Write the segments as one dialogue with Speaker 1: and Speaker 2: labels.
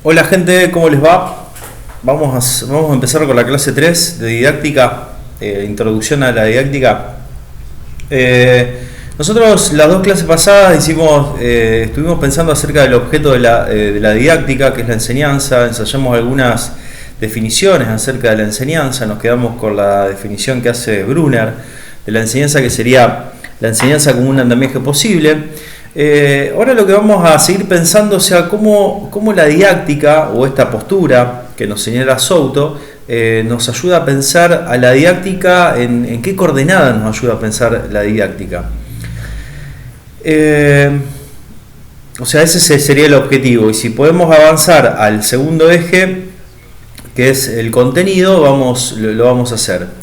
Speaker 1: Hola gente, ¿cómo les va? Vamos a empezar con la clase 3 de didáctica, introducción a la didáctica. Nosotros las dos clases pasadas estuvimos pensando acerca del objeto de la didáctica, que es la enseñanza. Ensayamos algunas definiciones acerca de la enseñanza, nos quedamos con la definición que hace Brunner de la enseñanza, que sería la enseñanza como un andamiaje posible. Ahora lo que vamos a seguir pensando, o sea, cómo la didáctica o esta postura que nos señala Souto nos ayuda a pensar a la didáctica, en qué coordenadas nos ayuda a pensar la didáctica. O sea, ese sería el objetivo, y si podemos avanzar al segundo eje, que es el contenido, lo vamos a hacer.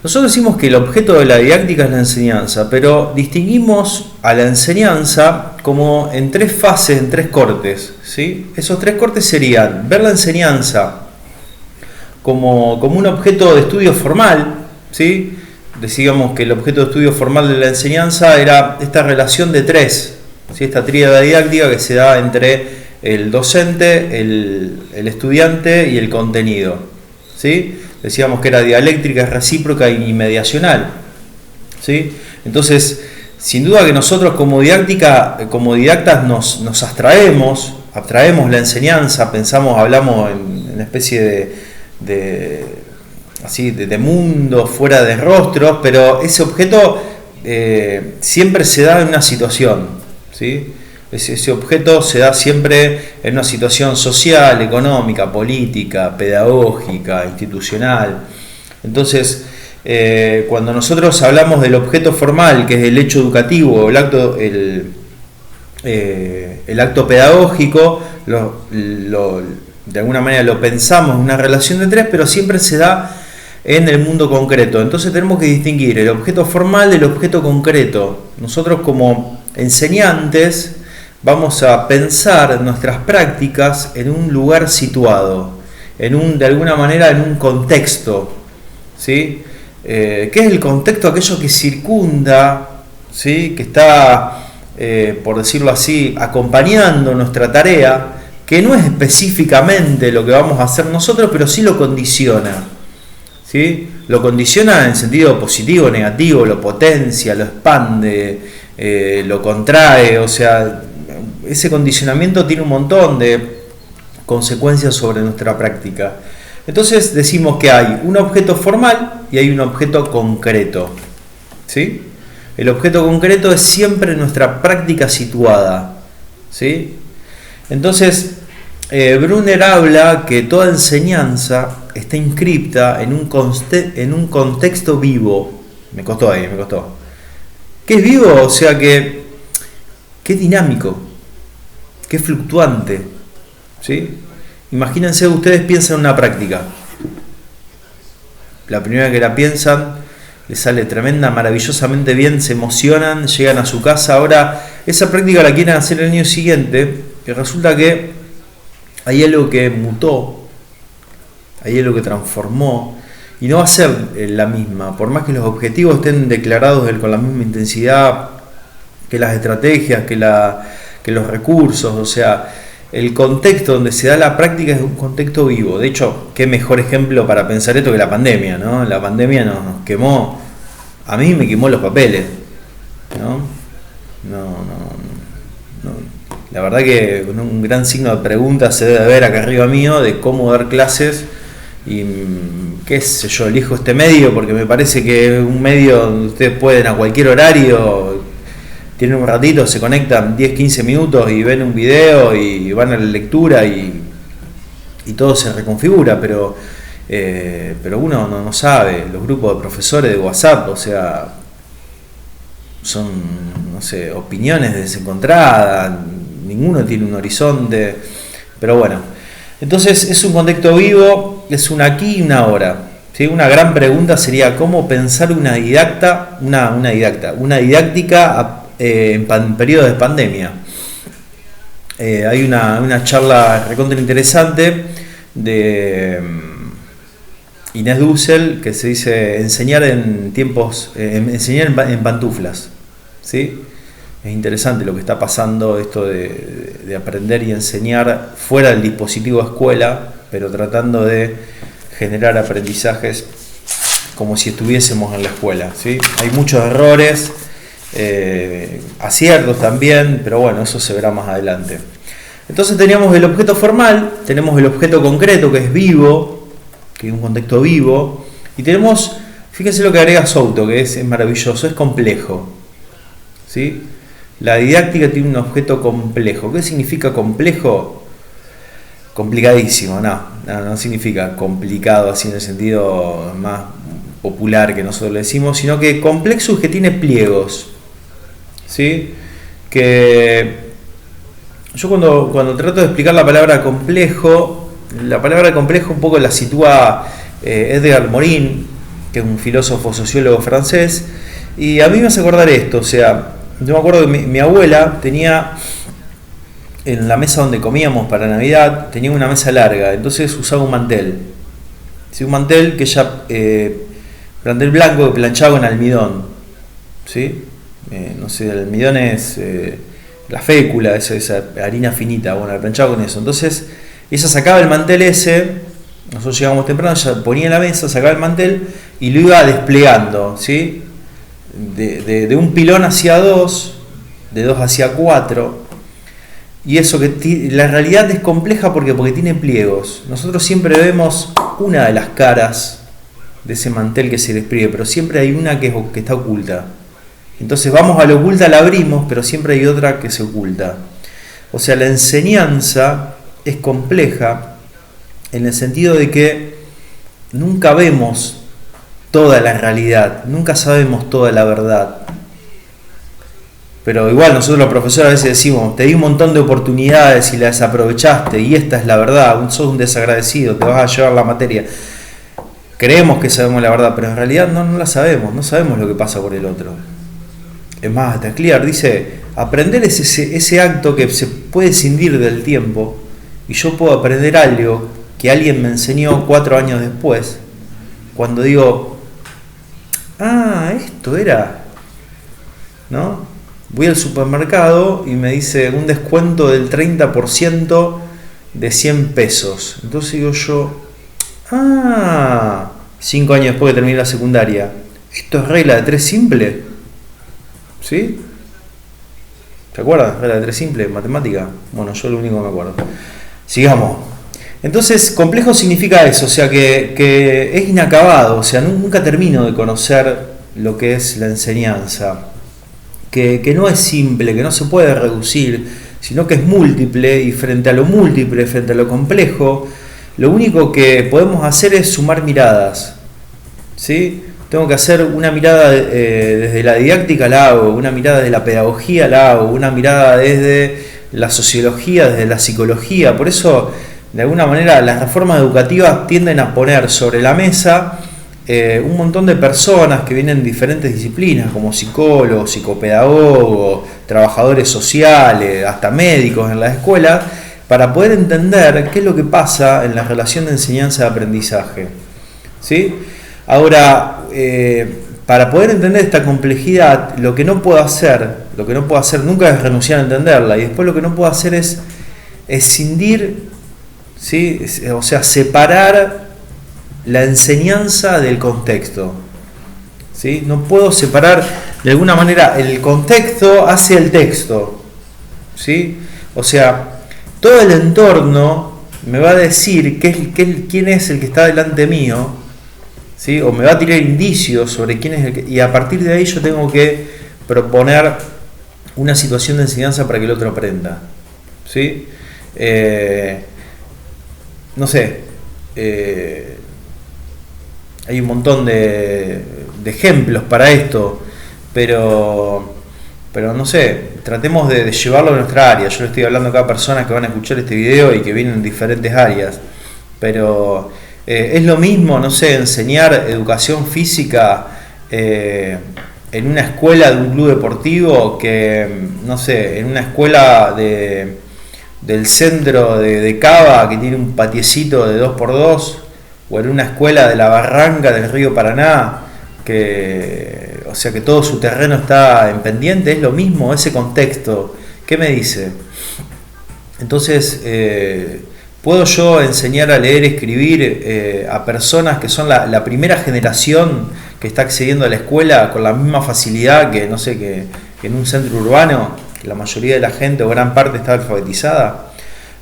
Speaker 1: Nosotros decimos que el objeto de la didáctica es la enseñanza, pero distinguimos a la enseñanza como en tres fases, en tres cortes, ¿sí? Esos tres cortes serían ver la enseñanza como un objeto de estudio formal, ¿sí? Decíamos que el objeto de estudio formal de la enseñanza era esta relación de tres, ¿sí? Esta tríada didáctica que se da entre el docente, el estudiante y el contenido, ¿sí? Decíamos que era dialéctrica, recíproca y mediacional, ¿sí? Entonces, sin duda que nosotros como didactas nos abstraemos la enseñanza, hablamos en una especie de mundo fuera de rostros, pero ese objeto siempre se da en una situación, ¿sí? Ese objeto se da siempre en una situación social, económica, política, pedagógica, institucional. Entonces, cuando nosotros hablamos del objeto formal, que es el hecho educativo, el acto pedagógico, de alguna manera lo pensamos en una relación de tres, pero siempre se da en el mundo concreto. Entonces tenemos que distinguir el objeto formal del objeto concreto. Nosotros como enseñantes vamos a pensar nuestras prácticas en un lugar situado, de alguna manera en un contexto, ¿sí? ¿Qué es el contexto? Aquello que circunda, ¿sí? Que está, por decirlo así, acompañando nuestra tarea, que no es específicamente lo que vamos a hacer nosotros, pero sí lo condiciona, ¿sí? Lo condiciona en sentido positivo, negativo, lo potencia, lo expande, lo contrae, o sea, ese condicionamiento tiene un montón de consecuencias sobre nuestra práctica. Entonces decimos que hay un objeto formal y hay un objeto concreto, ¿sí? El objeto concreto es siempre nuestra práctica situada, ¿sí? Entonces, Brunner habla que toda enseñanza está inscripta en un contexto vivo. Me costó. ¿Qué es vivo? O sea que es dinámico, que es fluctuante, ¿sí? Imagínense, ustedes piensan en una práctica. La primera que la piensan, les sale tremenda, maravillosamente bien, se emocionan, llegan a su casa. Ahora, esa práctica la quieren hacer el año siguiente, y resulta que hay algo que mutó, hay algo que transformó, y no va a ser la misma, por más que los objetivos estén declarados con la misma intensidad que las estrategias, que los recursos. O sea, el contexto donde se da la práctica es un contexto vivo. De hecho, qué mejor ejemplo para pensar esto que la pandemia, ¿no? La pandemia nos quemó, a mí me quemó los papeles, ¿no? La verdad que un gran signo de pregunta se debe ver acá arriba mío de cómo dar clases, y qué sé yo, elijo este medio porque me parece que es un medio donde ustedes pueden a cualquier horario, tienen un ratito, se conectan 10-15 minutos y ven un video y van a la lectura y todo se reconfigura, pero uno no sabe. Los grupos de profesores de WhatsApp, o sea, son, no sé, opiniones desencontradas, ninguno tiene un horizonte, pero bueno. Entonces es un contexto vivo, es un aquí y una ahora, ¿sí? Una gran pregunta sería cómo pensar una didáctica en periodo de pandemia. Hay una charla recontra interesante de Inés Dussel que se dice enseñar en pantuflas, ¿sí? Es interesante lo que está pasando, esto de aprender y enseñar fuera del dispositivo escuela, pero tratando de generar aprendizajes como si estuviésemos en la escuela, ¿sí? Hay muchos errores, aciertos también, pero bueno, eso se verá más adelante. Entonces teníamos el objeto formal, tenemos el objeto concreto que es vivo, que es un contexto vivo, y tenemos, fíjense lo que agrega Souto, que es maravilloso, es complejo, ¿sí? La didáctica tiene un objeto complejo. ¿Qué significa complejo? Complicadísimo, no significa complicado así en el sentido más popular que nosotros le decimos, sino que complejo es que tiene pliegos, ¿sí? Que yo cuando trato de explicar la palabra complejo un poco la sitúa Edgar Morin, que es un filósofo sociólogo francés, y a mí me hace acordar esto, o sea, yo me acuerdo que mi abuela tenía en la mesa donde comíamos para Navidad, tenía una mesa larga, entonces usaba un mantel. ¿Sí? Un mantel que ella, mantel blanco que planchaba con almidón. ¿Sí? No sé, el almidón es la fécula, esa harina finita, bueno, la planchaba con eso. Entonces ella sacaba el mantel ese, nosotros llegamos temprano, ella ponía en la mesa, sacaba el mantel y lo iba desplegando, ¿sí? De un pilón hacia dos, de dos hacia cuatro, y eso que la realidad es compleja porque tiene pliegos. Nosotros siempre vemos una de las caras de ese mantel que se despliegue, pero siempre hay una que está oculta. Entonces vamos a lo oculta, la abrimos, pero siempre hay otra que se oculta. O sea, la enseñanza es compleja en el sentido de que nunca vemos toda la realidad, nunca sabemos toda la verdad. Pero igual nosotros los profesores a veces decimos, te di un montón de oportunidades y las desaprovechaste y esta es la verdad, sos un desagradecido, te vas a llevar la materia. Creemos que sabemos la verdad, pero en realidad no la sabemos, no sabemos lo que pasa por el otro. Es más, hasta Clear dice, aprender es ese acto que se puede escindir del tiempo y yo puedo aprender algo que alguien me enseñó 4 años después, cuando digo, esto era, ¿no? Voy al supermercado y me dice un descuento del 30% de 100 pesos. Entonces digo yo, 5 años después de terminar la secundaria, ¿esto es regla de 3 simple? ¿Sí? ¿Te acuerdas? Regla de 3 simple, matemática. Bueno, yo lo único que me acuerdo. Sigamos. Entonces, complejo significa eso, o sea, que es inacabado, o sea, nunca termino de conocer lo que es la enseñanza. Que no es simple, que no se puede reducir, sino que es múltiple, y frente a lo múltiple, frente a lo complejo, lo único que podemos hacer es sumar miradas, ¿sí? Tengo que hacer una mirada desde la didáctica, la hago, una mirada desde la pedagogía, la hago, una mirada desde la sociología, desde la psicología. Por eso, de alguna manera, las reformas educativas tienden a poner sobre la mesa un montón de personas que vienen de diferentes disciplinas, como psicólogos, psicopedagogos, trabajadores sociales, hasta médicos en las escuelas, para poder entender qué es lo que pasa en la relación de enseñanza-aprendizaje. ¿Sí? Ahora, para poder entender esta complejidad, lo que no puedo hacer nunca es renunciar a entenderla, y después lo que no puedo hacer es escindir, ¿sí? O sea, separar la enseñanza del contexto, ¿sí? No puedo separar de alguna manera el contexto hacia el texto, ¿sí? O sea, todo el entorno me va a decir quién es el que está delante mío, ¿sí? O me va a tirar indicios sobre quién es el que, y a partir de ahí yo tengo que proponer una situación de enseñanza para que el otro aprenda, ¿sí? No sé, hay un montón de ejemplos para esto, pero no sé, tratemos de llevarlo a nuestra área. Yo le estoy hablando a cada persona que van a escuchar este video y que vienen en diferentes áreas, pero es lo mismo, no sé, enseñar educación física en una escuela de un club deportivo que, no sé, en una escuela del centro de Cava que tiene un patiecito de 2x2, o en una escuela de la Barranca del río Paraná, que, o o sea que todo su terreno está en pendiente, es lo mismo ese contexto. ¿Qué me dice? Entonces, ¿puedo yo enseñar a leer y escribir a personas que son la primera generación que está accediendo a la escuela con la misma facilidad que, no sé, que en un centro urbano, que la mayoría de la gente o gran parte está alfabetizada?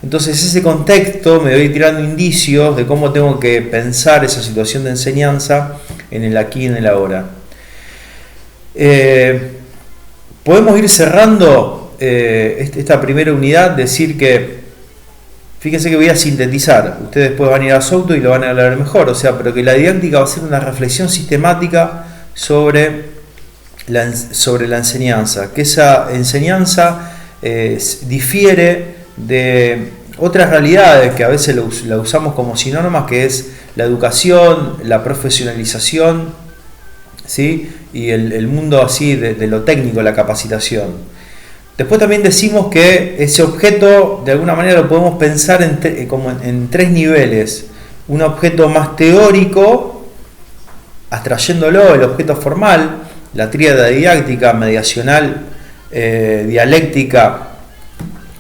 Speaker 1: Entonces, ese contexto me voy tirando indicios de cómo tengo que pensar esa situación de enseñanza en el aquí y en el ahora. Podemos ir cerrando esta primera unidad, decir que, fíjense que voy a sintetizar, ustedes después van a ir a Souto y lo van a leer mejor, o sea, pero que la didáctica va a ser una reflexión sistemática sobre la enseñanza, que esa enseñanza difiere de otras realidades que a veces la usamos como sinónimas, que es la educación, la profesionalización, ¿sí? Y el mundo así de lo técnico, la capacitación. Después también decimos que ese objeto de alguna manera lo podemos pensar en tres niveles. Un objeto más teórico, abstrayéndolo, el objeto formal, la tríada didáctica, mediacional, dialéctica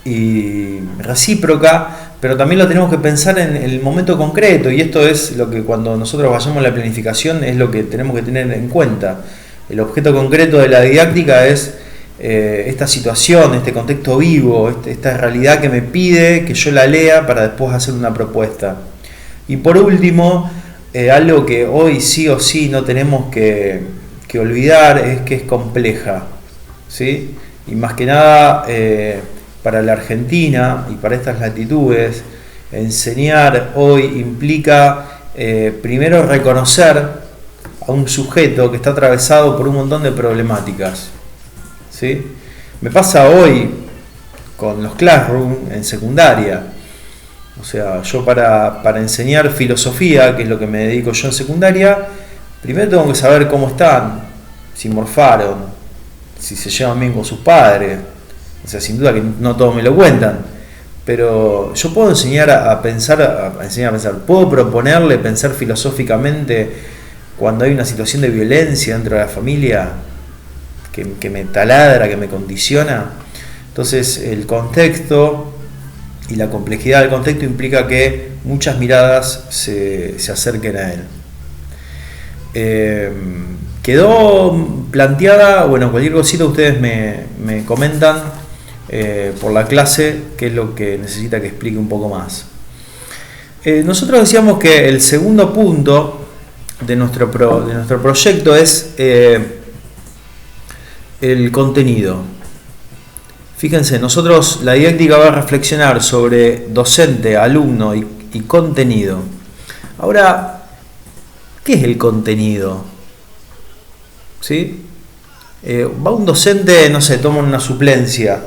Speaker 1: y recíproca, pero también lo tenemos que pensar en el momento concreto, y esto es lo que cuando nosotros vayamos a la planificación es lo que tenemos que tener en cuenta. El objeto concreto de la didáctica es esta situación, este contexto vivo, esta realidad que me pide que yo la lea para después hacer una propuesta. Y por último, algo que hoy sí o sí no tenemos que olvidar es que es compleja, ¿sí? Y más que nada para la Argentina y para estas latitudes, enseñar hoy implica primero reconocer a un sujeto que está atravesado por un montón de problemáticas, ¿sí? Me pasa hoy con los classroom en secundaria. O sea, yo para enseñar filosofía, que es lo que me dedico yo en secundaria, primero tengo que saber cómo están, si morfaron, si se llevan bien con sus padres. O sea, sin duda que no todos me lo cuentan, pero yo puedo enseñar a pensar, puedo proponerle pensar filosóficamente cuando hay una situación de violencia dentro de la familia que me taladra, que me condiciona. Entonces, el contexto y la complejidad del contexto implica que muchas miradas se acerquen a él. Quedó planteada, bueno, cualquier cosita ustedes me comentan por la clase qué es lo que necesita que explique un poco más. Nosotros decíamos que el segundo punto de nuestro proyecto es el contenido. Fíjense, nosotros la didáctica va a reflexionar sobre docente, alumno y contenido. Ahora, ¿qué es el contenido? ¿Sí? Va un docente, no sé, toma una suplencia,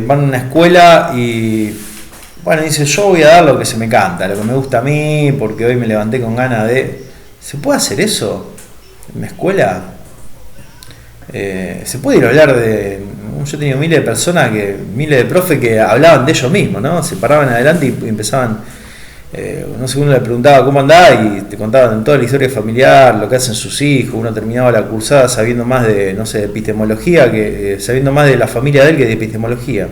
Speaker 1: van a una escuela y bueno, dice, yo voy a dar lo que se me canta, lo que me gusta a mí, porque hoy me levanté con ganas de... ¿Se puede hacer eso en una escuela? Se puede ir a hablar de... Yo he tenido miles de profes que hablaban de ellos mismos, ¿no? Se paraban adelante y empezaban... no sé, uno le preguntaba cómo andaba y te contaban toda la historia familiar, lo que hacen sus hijos. Uno terminaba la cursada sabiendo más de, no sé, de epistemología, sabiendo más de la familia de él que de epistemología.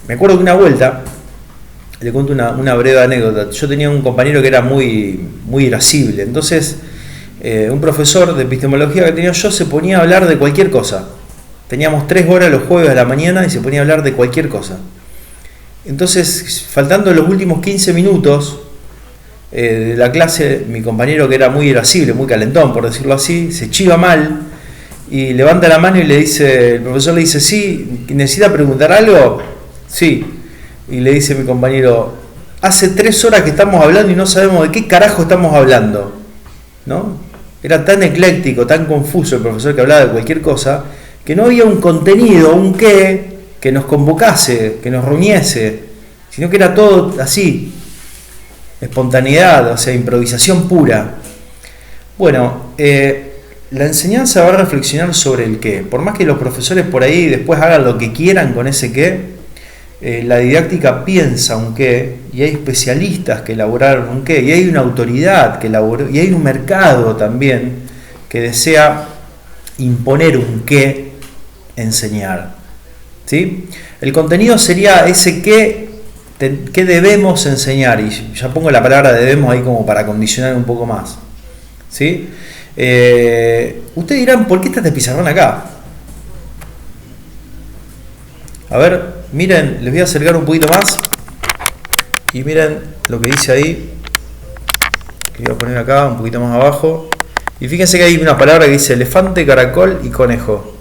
Speaker 1: Me acuerdo que una vuelta, le cuento una breve anécdota. Yo tenía un compañero que era muy irascible. Entonces, un profesor de epistemología que tenía yo se ponía a hablar de cualquier cosa. Teníamos 3 horas los jueves a la mañana y se ponía a hablar de cualquier cosa. Entonces, faltando los últimos 15 minutos de la clase, mi compañero, que era muy irascible, muy calentón, por decirlo así, se chiva mal y levanta la mano y el profesor le dice, ¿sí? ¿Necesita preguntar algo? Sí. Y le dice mi compañero, hace 3 horas que estamos hablando y no sabemos de qué carajo estamos hablando, ¿no? Era tan ecléctico, tan confuso el profesor, que hablaba de cualquier cosa, que no había un contenido, un qué, que nos convocase, que nos reuniese, sino que era todo así, espontaneidad, o sea, improvisación pura. Bueno, la enseñanza va a reflexionar sobre el qué. Por más que los profesores por ahí después hagan lo que quieran con ese qué, la didáctica piensa un qué, y hay especialistas que elaboraron un qué, y hay una autoridad que elaboró, y hay un mercado también que desea imponer un qué enseñar. ¿Sí? El contenido sería ese qué debemos enseñar, y ya pongo la palabra debemos ahí como para condicionar un poco más. ¿Sí? Ustedes dirán, ¿por qué está este pizarrón acá? A ver, miren, les voy a acercar un poquito más y miren lo que dice ahí, que voy a poner acá un poquito más abajo, y fíjense que hay una palabra que dice elefante, caracol y conejo,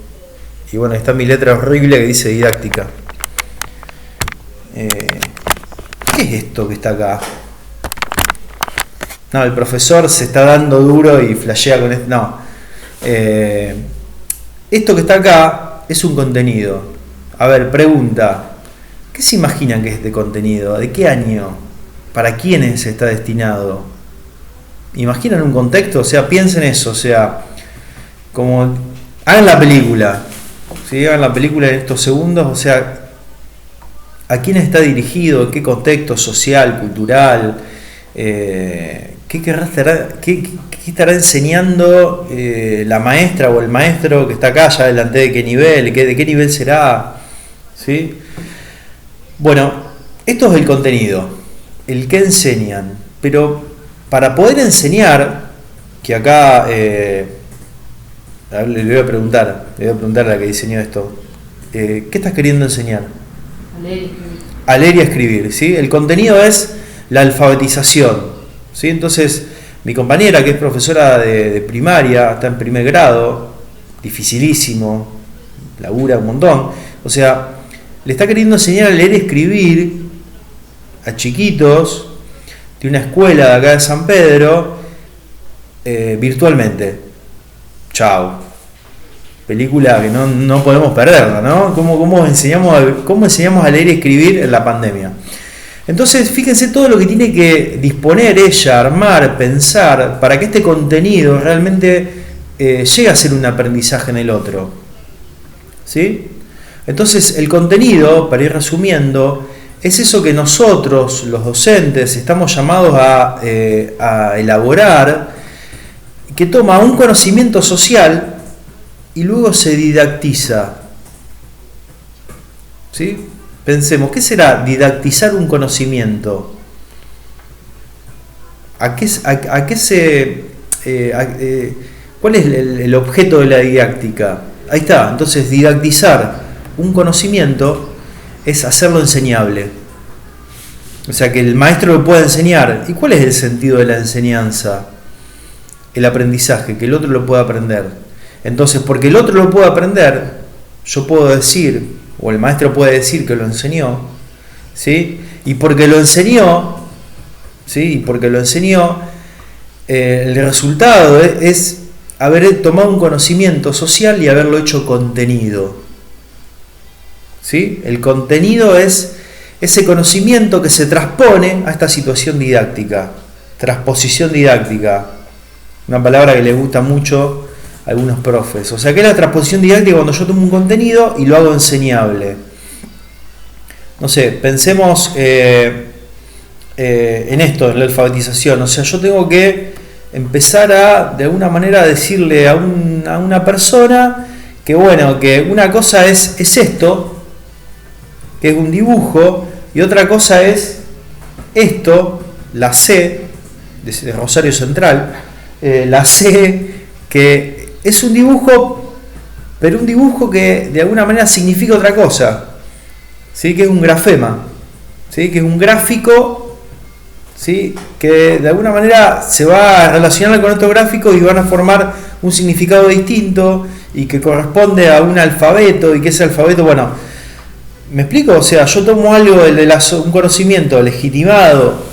Speaker 1: y bueno, está mi letra horrible que dice didáctica. ¿Qué es esto que está acá? No, el profesor se está dando duro y flashea con esto. No. Esto que está acá es un contenido. A ver, pregunta. ¿Qué se imaginan que es este contenido? ¿De qué año? ¿Para quiénes está destinado? ¿Imaginan un contexto? O sea, piensen eso. O sea, como hagan la película. ¿Sí? Hagan la película en estos segundos. O sea, ¿a quién está dirigido? ¿En qué contexto social, cultural? ¿Qué estará enseñando la maestra o el maestro que está acá, ya delante de qué nivel, de qué nivel será? ¿Sí? Bueno, esto es el contenido, el que enseñan, pero para poder enseñar, que acá le voy a preguntar a la que diseñó esto, ¿qué estás queriendo enseñar? A leer y a escribir, ¿sí? El contenido es la alfabetización, ¿sí? Entonces, mi compañera, que es profesora de primaria, está en primer grado, dificilísimo, labura un montón, o sea, le está queriendo enseñar a leer y escribir a chiquitos de una escuela de acá de San Pedro, virtualmente. Chao. Película que no podemos perderla, ¿no? ¿Cómo enseñamos a leer y escribir en la pandemia? Entonces, fíjense todo lo que tiene que disponer ella, armar, pensar, para que este contenido realmente llegue a ser un aprendizaje en el otro. ¿Sí? Entonces, el contenido, para ir resumiendo, es eso que nosotros, los docentes, estamos llamados a elaborar, que toma un conocimiento social y luego se didactiza. ¿Sí? Pensemos, ¿qué será didactizar un conocimiento? ¿Cuál es el objeto de la didáctica? Ahí está, entonces didactizar un conocimiento es hacerlo enseñable. O sea, que el maestro lo pueda enseñar. ¿Y cuál es el sentido de la enseñanza? El aprendizaje, que el otro lo pueda aprender. Entonces, porque el otro lo pueda aprender, yo puedo decir, o el maestro puede decir que lo enseñó, ¿sí? Y porque lo enseñó, ¿sí? El resultado es haber tomado un conocimiento social y haberlo hecho contenido. ¿Sí? El contenido es ese conocimiento que se transpone a esta situación didáctica, transposición didáctica, una palabra que les gusta mucho a algunos profes. O sea, que es la transposición didáctica cuando yo tomo un contenido y lo hago enseñable. No sé, pensemos en esto, en la alfabetización. O sea, yo tengo que empezar de alguna manera, decirle a una persona que, bueno, que una cosa es esto, que es un dibujo, y otra cosa es esto, la C, de Rosario Central, la C, que es un dibujo, pero un dibujo que de alguna manera significa otra cosa, ¿sí? Que es un grafema, ¿sí? Que es un gráfico, ¿sí? Que de alguna manera se va a relacionar con otro gráfico y van a formar un significado distinto y que corresponde a un alfabeto, y que ese alfabeto, bueno, ¿me explico? O sea, yo tomo algo un conocimiento legitimado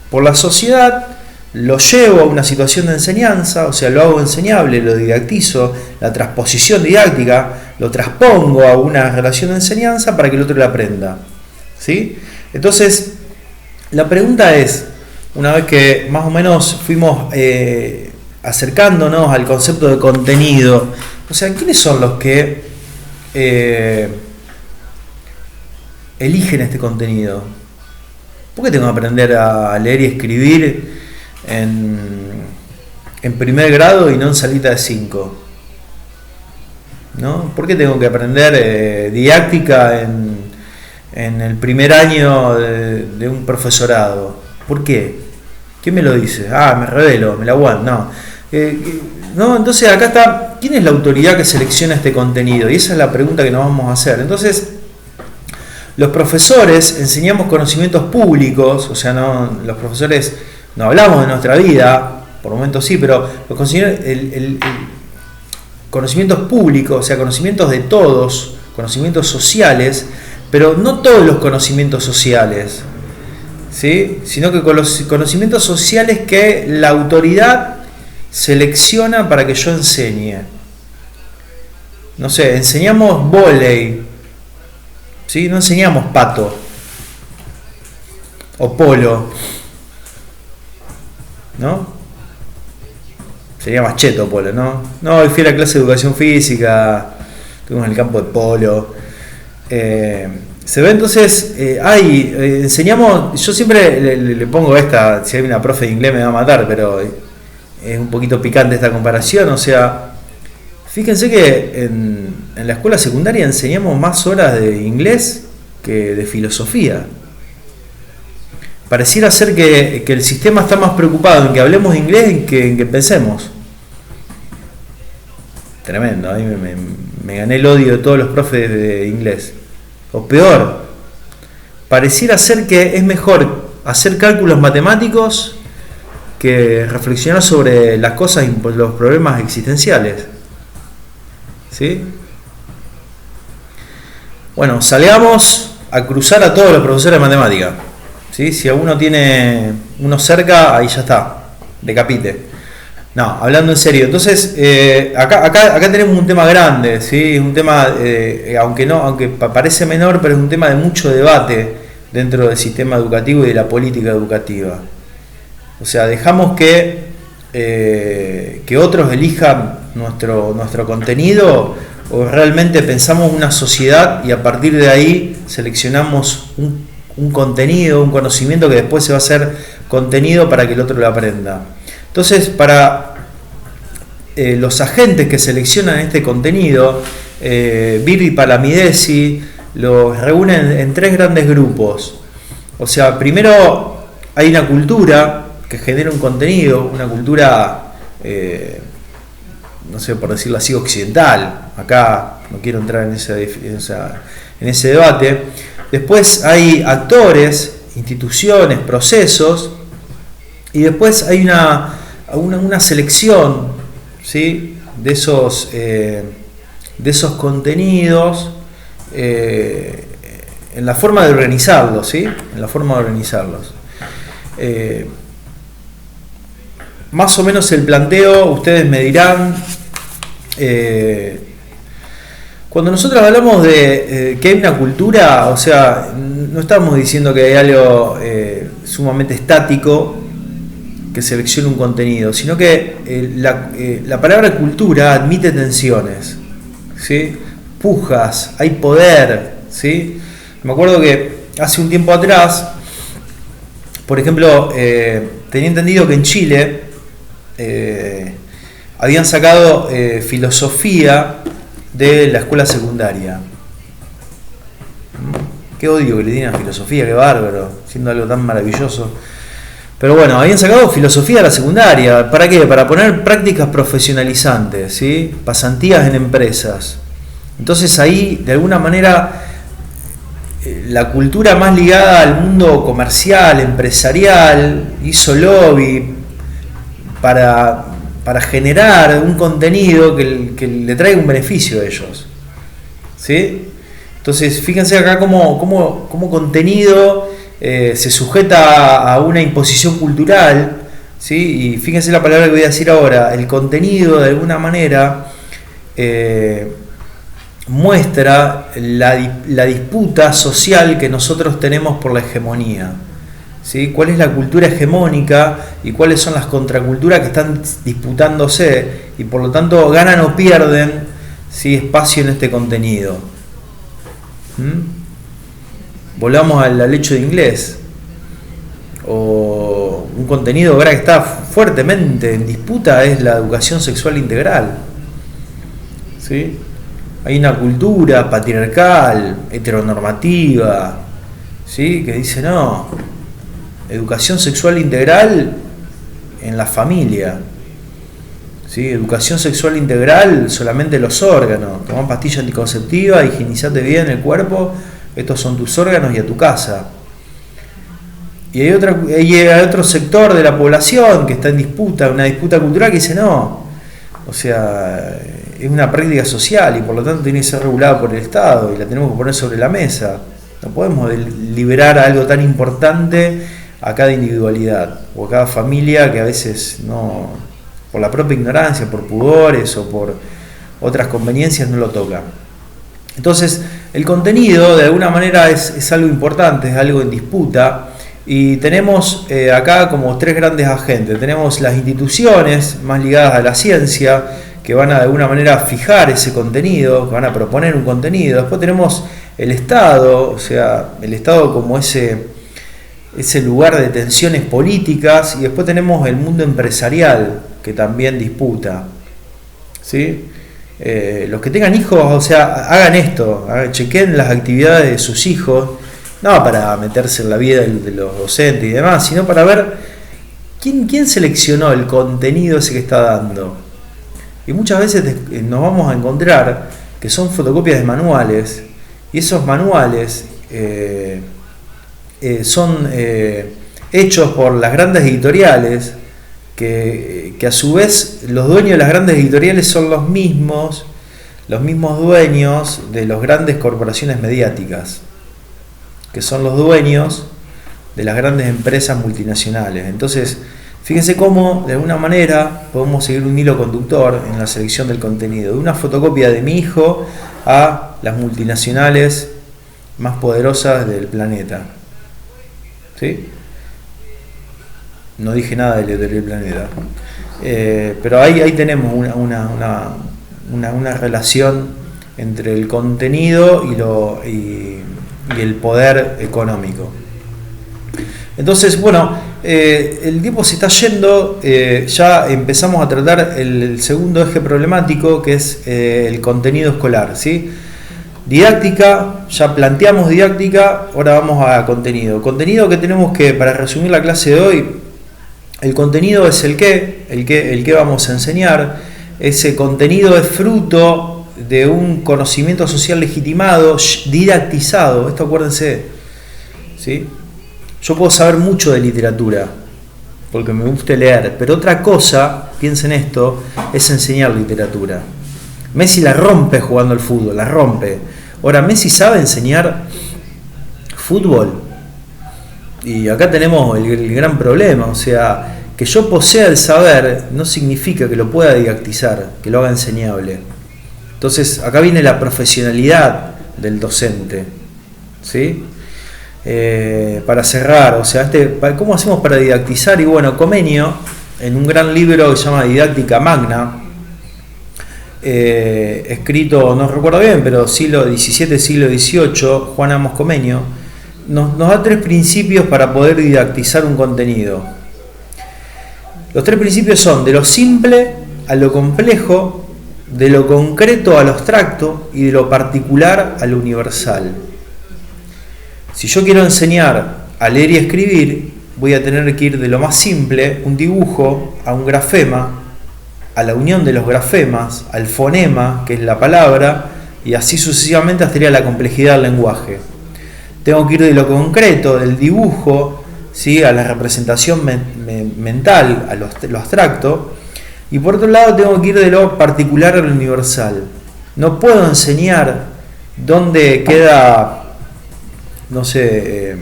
Speaker 1: por la sociedad, lo llevo a una situación de enseñanza, o sea, lo hago enseñable, lo didactizo, la transposición didáctica, lo transpongo a una relación de enseñanza para que el otro lo aprenda. ¿Sí? Entonces, la pregunta es, una vez que más o menos fuimos acercándonos al concepto de contenido, o sea, ¿quiénes son los que eligen este contenido? ¿Por qué tengo que aprender a leer y escribir en primer grado y no en salita de 5? ¿No? ¿Por qué tengo que aprender didáctica en el primer año de un profesorado? ¿Por qué? ¿Quién me lo dice? Me revelo, me la aguanto. No. No, entonces acá está, ¿quién es la autoridad que selecciona este contenido? Y esa es la pregunta que nos vamos a hacer. Entonces, los profesores enseñamos conocimientos públicos, o sea, los profesores no hablamos de nuestra vida, por momentos sí, pero conocimientos públicos, o sea, conocimientos de todos, conocimientos sociales, pero no todos los conocimientos sociales, ¿sí? Sino que con los conocimientos sociales que la autoridad selecciona para que yo enseñe. No sé, enseñamos vóley, ¿sí? No enseñamos pato o polo, ¿no? Sería más cheto polo, ¿no? No, hoy fui a la clase de educación física, estuvimos en el campo de polo. Se ve entonces, enseñamos, yo siempre le pongo esta, si hay una profe de inglés me va a matar, pero es un poquito picante esta comparación, o sea, fíjense que en la escuela secundaria enseñamos más horas de inglés que de filosofía. Pareciera ser que el sistema está más preocupado en que hablemos de inglés que en que pensemos. Tremendo, a mí me gané el odio de todos los profes de inglés. O peor, pareciera ser que es mejor hacer cálculos matemáticos que reflexionar sobre las cosas y los problemas existenciales. ¿Sí? Bueno, salgamos a cruzar a todos los profesores de matemática. ¿Sí? Si alguno tiene uno cerca, ahí ya está, decapite. No, hablando en serio. Entonces, acá tenemos un tema grande, ¿sí? Un tema, aunque parece menor, pero es un tema de mucho debate dentro del sistema educativo y de la política educativa. O sea, dejamos que otros elijan nuestro contenido, o realmente pensamos una sociedad y a partir de ahí seleccionamos un contenido, un conocimiento que después se va a hacer contenido para que el otro lo aprenda. Entonces, para los agentes que seleccionan este contenido, Birri Palamidesi los reúnen en 3 grandes grupos. O sea, primero hay una cultura que genera un contenido, una cultura, no sé, por decirlo así, occidental. Acá no quiero entrar en ese debate. Después hay actores, instituciones, procesos, y después hay una selección, ¿sí? de esos contenidos en la forma de organizarlos, ¿sí? En la forma de organizarlos. Más o menos el planteo, ustedes me dirán, cuando nosotros hablamos de que hay una cultura, o sea, no estamos diciendo que hay algo sumamente estático que seleccione un contenido, sino que la palabra cultura admite tensiones, ¿sí? Pujas, hay poder, ¿sí? Me acuerdo que hace un tiempo atrás, por ejemplo, tenía entendido que en Chile habían sacado filosofía de la escuela secundaria. Qué odio que le tienen a filosofía, qué bárbaro, siendo algo tan maravilloso. Pero bueno, habían sacado filosofía de la secundaria. ¿Para qué? Para poner prácticas profesionalizantes, ¿sí? Pasantías en empresas. Entonces ahí, de alguna manera, la cultura más ligada al mundo comercial, empresarial, hizo lobby para generar un contenido que le traiga un beneficio a ellos, ¿sí? Entonces, fíjense acá cómo contenido se sujeta a una imposición cultural, ¿sí? Y fíjense la palabra que voy a decir ahora. El contenido, de alguna manera, muestra la disputa social que nosotros tenemos por la hegemonía, ¿sí? ¿Cuál es la cultura hegemónica y cuáles son las contraculturas que están disputándose y por lo tanto ganan o pierden, ¿sí? Espacio en este contenido? Volvamos al hecho de inglés. O un contenido ahora que está fuertemente en disputa es la educación sexual integral. ¿Sí? Hay una cultura patriarcal, heteronormativa, ¿sí? Que dice no, educación sexual integral en la familia. ¿Sí? Educación sexual integral solamente los órganos. Tomá pastilla anticonceptiva, higienizate bien el cuerpo, estos son tus órganos y a tu casa. Y hay otro sector de la población que está en disputa, una disputa cultural que dice no, o sea, es una práctica social y por lo tanto tiene que ser regulada por el Estado y la tenemos que poner sobre la mesa. No podemos liberar algo tan importante a cada individualidad o a cada familia que a veces no, por la propia ignorancia, por pudores o por otras conveniencias no lo toca. Entonces el contenido de alguna manera es algo importante, es algo en disputa. Y tenemos acá como tres grandes agentes. Tenemos las instituciones más ligadas a la ciencia, que van a de alguna manera fijar ese contenido, que van a proponer un contenido. Después tenemos el Estado, o sea, el Estado como ese lugar de tensiones políticas. Y después tenemos el mundo empresarial, que también disputa. ¿Sí? Los que tengan hijos, o sea, hagan esto, chequen las actividades de sus hijos. No para meterse en la vida de los docentes y demás, sino para ver quién seleccionó el contenido ese que está dando. Y muchas veces nos vamos a encontrar que son fotocopias de manuales, y esos manuales son hechos por las grandes editoriales, que a su vez los dueños de las grandes editoriales son los mismos dueños de las grandes corporaciones mediáticas, que son los dueños de las grandes empresas multinacionales. Entonces, fíjense cómo de alguna manera podemos seguir un hilo conductor en la selección del contenido, de una fotocopia de mi hijo a las multinacionales más poderosas del planeta. ¿Sí? No dije nada del planeta. Pero ahí tenemos una relación entre el contenido y el poder económico. Entonces, bueno, el tiempo se está yendo, ya empezamos a tratar el segundo eje problemático, que es el contenido escolar, ¿sí? Didáctica, ya planteamos didáctica, ahora vamos a contenido. Contenido que tenemos que, para resumir la clase de hoy, el contenido es el que vamos a enseñar. Ese contenido es fruto de un conocimiento social legitimado, didactizado. Esto acuérdense, ¿sí? Yo puedo saber mucho de literatura porque me gusta leer, pero otra cosa, piensen esto, es enseñar literatura. Messi la rompe jugando al fútbol, la rompe. Ahora, Messi sabe enseñar fútbol, y acá tenemos el gran problema. O sea, que yo posea el saber no significa que lo pueda didactizar, que lo haga enseñable. Entonces acá viene la profesionalidad del docente, ¿sí? Para cerrar, o sea, ¿cómo hacemos para didactizar? Y bueno, Comenio, en un gran libro que se llama Didáctica Magna, escrito, no recuerdo bien, pero siglo XVII, siglo XVIII, Juan Amos Comenio, nos da tres principios para poder didactizar un contenido. Los tres principios son: de lo simple a lo complejo, de lo concreto a lo abstracto y de lo particular a lo universal. Si yo quiero enseñar a leer y escribir, voy a tener que ir de lo más simple, un dibujo, a un grafema, a la unión de los grafemas, al fonema, que es la palabra, y así sucesivamente hasta ir a la complejidad del lenguaje. Tengo que ir de lo concreto, del dibujo, ¿sí?, a la representación mental, a lo abstracto. Y por otro lado tengo que ir de lo particular a lo universal. No puedo enseñar dónde queda, no sé,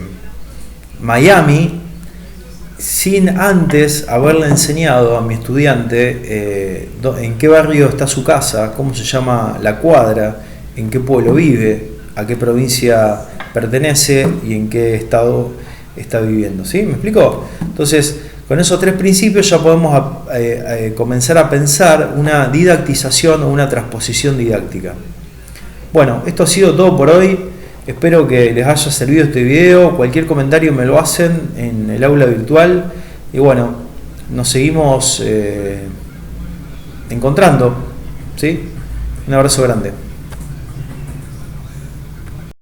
Speaker 1: Miami, sin antes haberle enseñado a mi estudiante en qué barrio está su casa, cómo se llama la cuadra, en qué pueblo vive, a qué provincia pertenece y en qué estado está viviendo. ¿Sí? ¿Me explico? Entonces, con esos tres principios ya podemos comenzar a pensar una didactización o una transposición didáctica. Bueno, esto ha sido todo por hoy. Espero que les haya servido este video. Cualquier comentario me lo hacen en el aula virtual. Y bueno, nos seguimos encontrando. ¿Sí? Un abrazo grande.